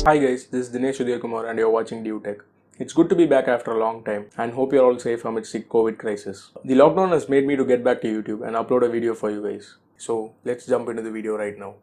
Hi guys, this is Dinesh Kumar and you're watching DuTech. It's good to be back after a long time and hope you're all safe amidst the COVID crisis. The lockdown has made me to get back to YouTube and upload a video for you guys. So let's jump into the video right now.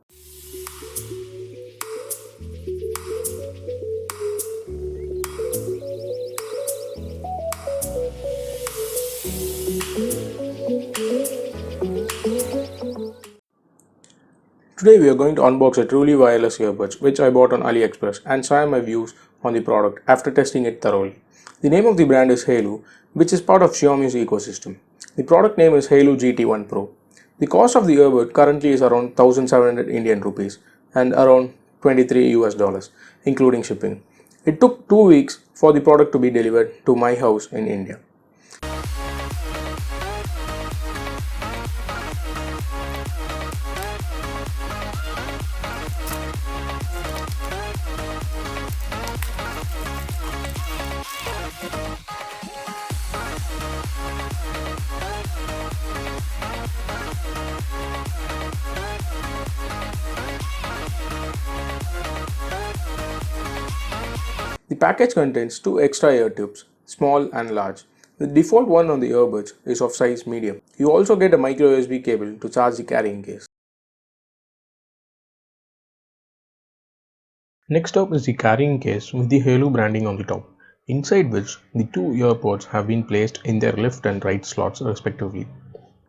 Today we are going to unbox a truly wireless earbuds which I bought on AliExpress and share my views on the product after testing it thoroughly. The name of the brand is Haylou, which is part of Xiaomi's ecosystem. The product name is Haylou GT1 Pro. The cost of the earbud currently is around 1700 Indian rupees and around 23 US dollars, including shipping. It took 2 weeks for the product to be delivered to my house in India. The package contains two extra ear tubes, small and large. The default one on the earbuds is of size medium. You also get a micro USB cable to charge the carrying case. Next up is the carrying case with the Haylou branding on the top, inside which the two earpods have been placed in their left and right slots respectively.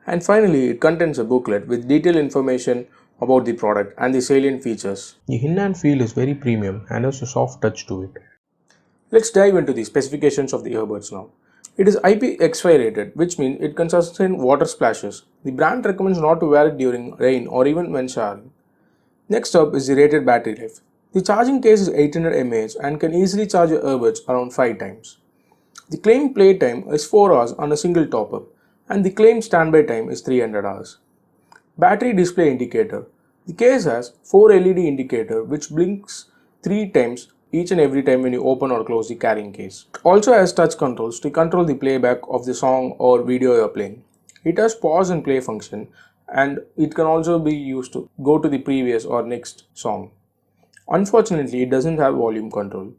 And finally, it contains a booklet with detailed information about the product and the salient features. The in-hand feel is very premium and has a soft touch to it. Let's dive into the specifications of the earbuds now. It is IPX5 rated, which means it can sustain water splashes. The brand recommends not to wear it during rain or even when showering. Next up is the rated battery life. The charging case is 800 mAh and can easily charge your earbuds around 5 times. The claimed play time is 4 hours on a single top-up and the claimed standby time is 300 hours. Battery display indicator. The case has 4 LED indicator which blinks 3 times each and every time when you open or close the carrying case. It also has touch controls to control the playback of the song or video you're playing. It has pause and play function and it can also be used to go to the previous or next song. Unfortunately, it doesn't have volume control.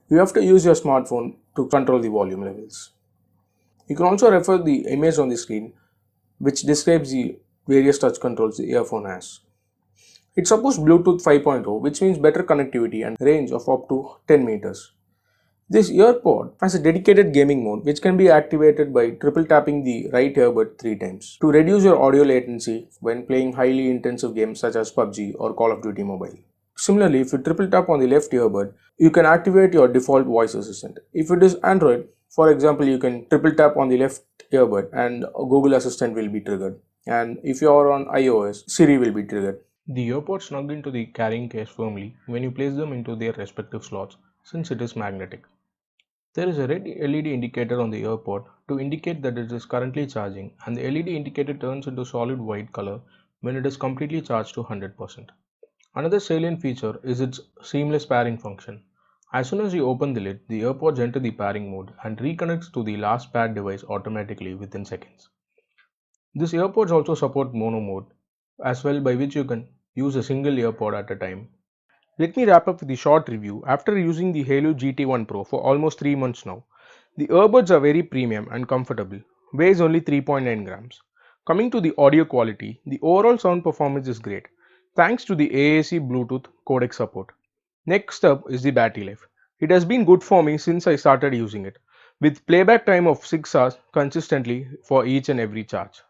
You have to use your smartphone to control the volume levels. You can also refer the image on the screen which describes the various touch controls the earphone has. It supports Bluetooth 5.0, which means better connectivity and range of up to 10 meters. This earpod has a dedicated gaming mode which can be activated by triple tapping the right earbud 3 times to reduce your audio latency when playing highly intensive games such as PUBG or Call of Duty Mobile. Similarly, if you triple tap on the left earbud, you can activate your default voice assistant. If it is Android, for example, you can triple tap on the left earbud and Google Assistant will be triggered. And if you are on iOS, Siri will be triggered. The earpods snug into the carrying case firmly when you place them into their respective slots since it is magnetic. There is a red LED indicator on the earpod to indicate that it is currently charging, and the LED indicator turns into solid white color when it is completely charged to 100%. Another salient feature is its seamless pairing function. As soon as you open the lid, the earpods enter the pairing mode and reconnects to the last paired device automatically within seconds. These earpods also support mono mode as well, by which you can use a single earpod at a time. Let me wrap up with the short review. After using the Haylou GT1 Pro for almost 3 months now, the earbuds are very premium and comfortable, weighs only 3.9 grams. Coming to the audio quality, the overall sound performance is great, thanks to the AAC Bluetooth codec support. Next up is the battery life. It has been good for me since I started using it, with playback time of 6 hours consistently for each and every charge.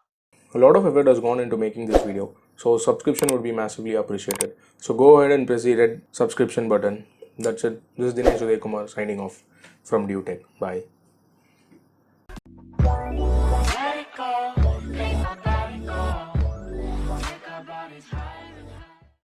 A lot of effort has gone into making this video, so subscription would be massively appreciated. So go ahead and press the red subscription button. That's it. This is Dinesh Kumar signing off from DuTech. Bye.